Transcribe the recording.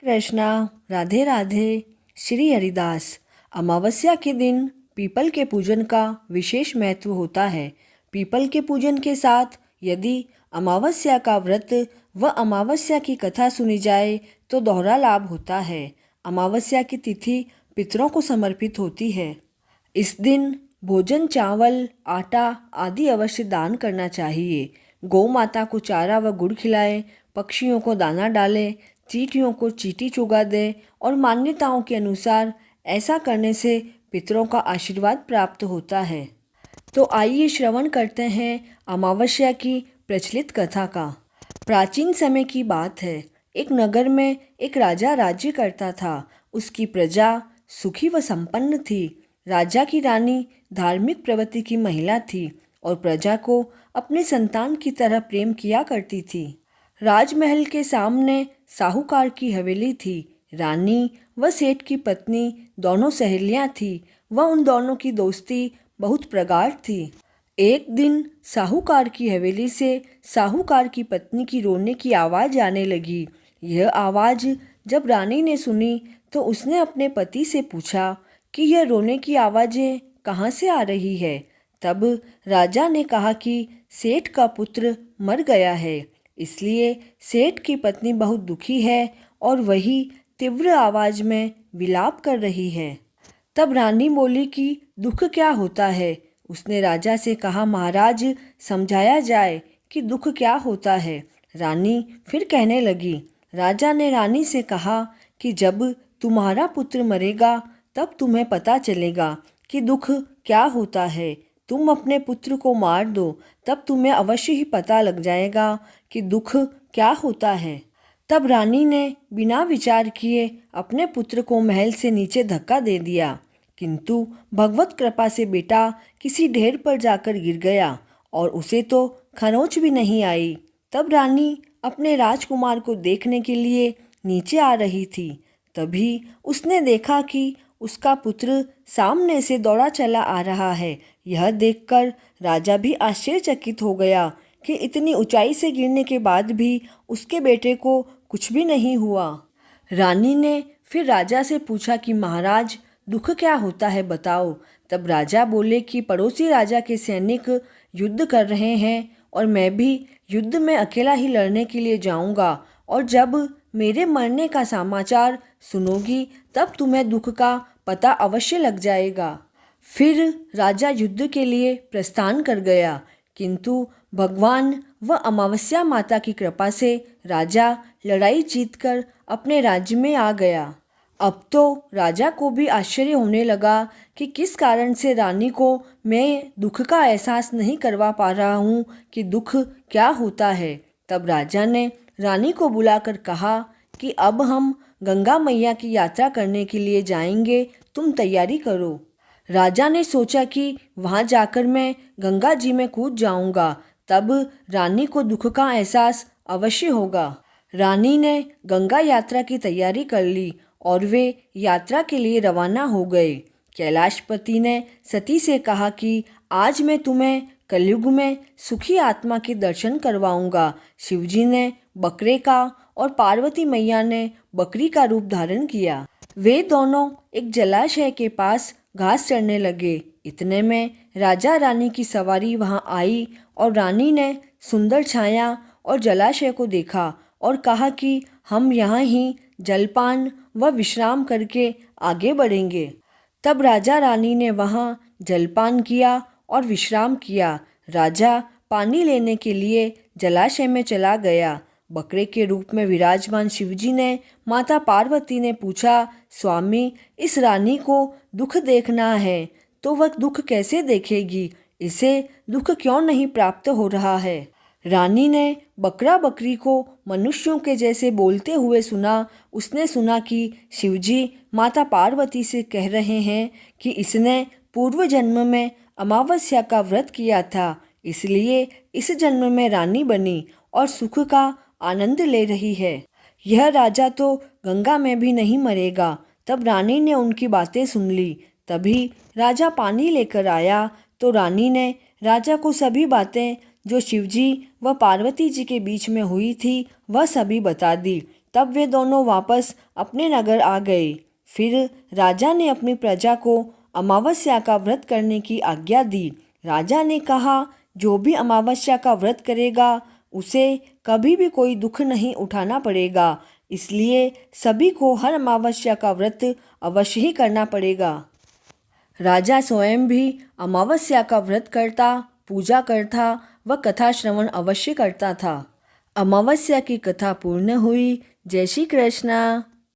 कृष्णा। राधे राधे। श्री हरिदास। अमावस्या के दिन पीपल के पूजन का विशेष महत्व होता है। पीपल के पूजन के साथ यदि अमावस्या का व्रत व अमावस्या की कथा सुनी जाए तो दोहरा लाभ होता है। अमावस्या की तिथि पितरों को समर्पित होती है। इस दिन भोजन, चावल, आटा आदि अवश्य दान करना चाहिए। गौ माता को चारा व गुड़ खिलाएं, पक्षियों को दाना डालें, चींटियों को चींटी चुगा दें और मान्यताओं के अनुसार ऐसा करने से पितरों का आशीर्वाद प्राप्त होता है। तो आइए श्रवण करते हैं अमावस्या की प्रचलित कथा का। प्राचीन समय की बात है। एक नगर में एक राजा राज्य करता था। उसकी प्रजा सुखी व संपन्न थी। राजा की रानी धार्मिक प्रवृत्ति की महिला थी और प्रजा को अपने संतान की तरह प्रेम किया करती थी। राजमहल के सामने साहूकार की हवेली थी। रानी व सेठ की पत्नी दोनों सहेलियां थीं व उन दोनों की दोस्ती बहुत प्रगाढ़ थी। एक दिन साहूकार की हवेली से साहूकार की पत्नी की रोने की आवाज़ आने लगी। यह आवाज़ जब रानी ने सुनी तो उसने अपने पति से पूछा कि यह रोने की आवाज़ें कहाँ से आ रही है। तब राजा ने कहा कि सेठ का पुत्र मर गया है, इसलिए सेठ की पत्नी बहुत दुखी है और वही तीव्र आवाज़ में विलाप कर रही है। तब रानी बोली कि दुख क्या होता है। उसने राजा से कहा, महाराज समझाया जाए कि दुख क्या होता है। रानी फिर कहने लगी। राजा ने रानी से कहा कि जब तुम्हारा पुत्र मरेगा तब तुम्हें पता चलेगा कि दुख क्या होता है। तुम अपने पुत्र को मार दो, तब तुम्हें अवश्य ही पता लग जाएगा कि दुख क्या होता है। तब रानी ने बिना विचार किए अपने पुत्र को महल से नीचे धक्का दे दिया, किंतु भगवत कृपा से बेटा किसी ढेर पर जाकर गिर गया और उसे तो खरोंच भी नहीं आई। तब रानी अपने राजकुमार को देखने के लिए नीचे आ रही थी। तभी उसने देखा कि उसका पुत्र सामने से दौड़ा चला आ रहा है। यह देखकर राजा भी आश्चर्यचकित हो गया कि इतनी ऊंचाई से गिरने के बाद भी उसके बेटे को कुछ भी नहीं हुआ। रानी ने फिर राजा से पूछा कि महाराज दुख क्या होता है, बताओ। तब राजा बोले कि पड़ोसी राजा के सैनिक युद्ध कर रहे हैं और मैं भी युद्ध में अकेला ही लड़ने के लिए जाऊंगा, और जब मेरे मरने का समाचार सुनोगी तब तुम्हें दुख का पता अवश्य लग जाएगा। फिर राजा युद्ध के लिए प्रस्थान कर गया, किंतु भगवान व अमावस्या माता की कृपा से राजा लड़ाई जीतकर अपने राज्य में आ गया। अब तो राजा को भी आश्चर्य होने लगा कि किस कारण से रानी को मैं दुख का एहसास नहीं करवा पा रहा हूँ कि दुख क्या होता है। तब राजा ने रानी को बुलाकर कहा कि अब हम गंगा मैया की यात्रा करने के लिए जाएंगे, तुम तैयारी करो। राजा ने सोचा कि वहाँ जाकर मैं गंगा जी में कूद जाऊंगा, तब रानी को दुख का एहसास अवश्य होगा। रानी ने गंगा यात्रा की तैयारी कर ली और वे यात्रा के लिए रवाना हो गए। कैलाशपति ने सती से कहा कि आज मैं तुम्हें कलयुग में सुखी आत्मा के दर्शन करवाऊंगा। शिवजी ने बकरे का और पार्वती मैया ने बकरी का रूप धारण किया। वे दोनों एक जलाशय के पास घास चरने लगे। इतने में राजा रानी की सवारी वहां आई और रानी ने सुंदर छाया और जलाशय को देखा और कहा कि हम यहाँ ही जलपान व विश्राम करके आगे बढ़ेंगे। तब राजा रानी ने वहाँ जलपान किया और विश्राम किया। राजा पानी लेने के लिए जलाशय में चला गया। बकरे के रूप में विराजमान शिवजी ने माता पार्वती ने पूछा, स्वामी इस रानी को दुख देखना है तो वह दुख कैसे देखेगी, इसे दुख क्यों नहीं प्राप्त हो रहा है। रानी ने बकरा बकरी को मनुष्यों के जैसे बोलते हुए सुना। उसने सुना कि शिवजी माता पार्वती से कह रहे हैं कि इसने पूर्व जन्म में अमावस्या का व्रत किया था, इसलिए इस जन्म में रानी बनी और सुख का आनंद ले रही है। यह राजा तो गंगा में भी नहीं मरेगा। तब रानी ने उनकी बातें सुन ली। तभी राजा पानी लेकर आया तो रानी ने राजा को सभी बातें जो शिवजी व पार्वती जी के बीच में हुई थी वह सभी बता दी। तब वे दोनों वापस अपने नगर आ गए। फिर राजा ने अपनी प्रजा को अमावस्या का व्रत करने की आज्ञा दी। राजा ने कहा, जो भी अमावस्या का व्रत करेगा उसे कभी भी कोई दुख नहीं उठाना पड़ेगा, इसलिए सभी को हर अमावस्या का व्रत अवश्य ही करना पड़ेगा। राजा स्वयं भी अमावस्या का व्रत करता, पूजा करता व कथा श्रवण अवश्य करता था। अमावस्या की कथा पूर्ण हुई। जय श्री कृष्ण।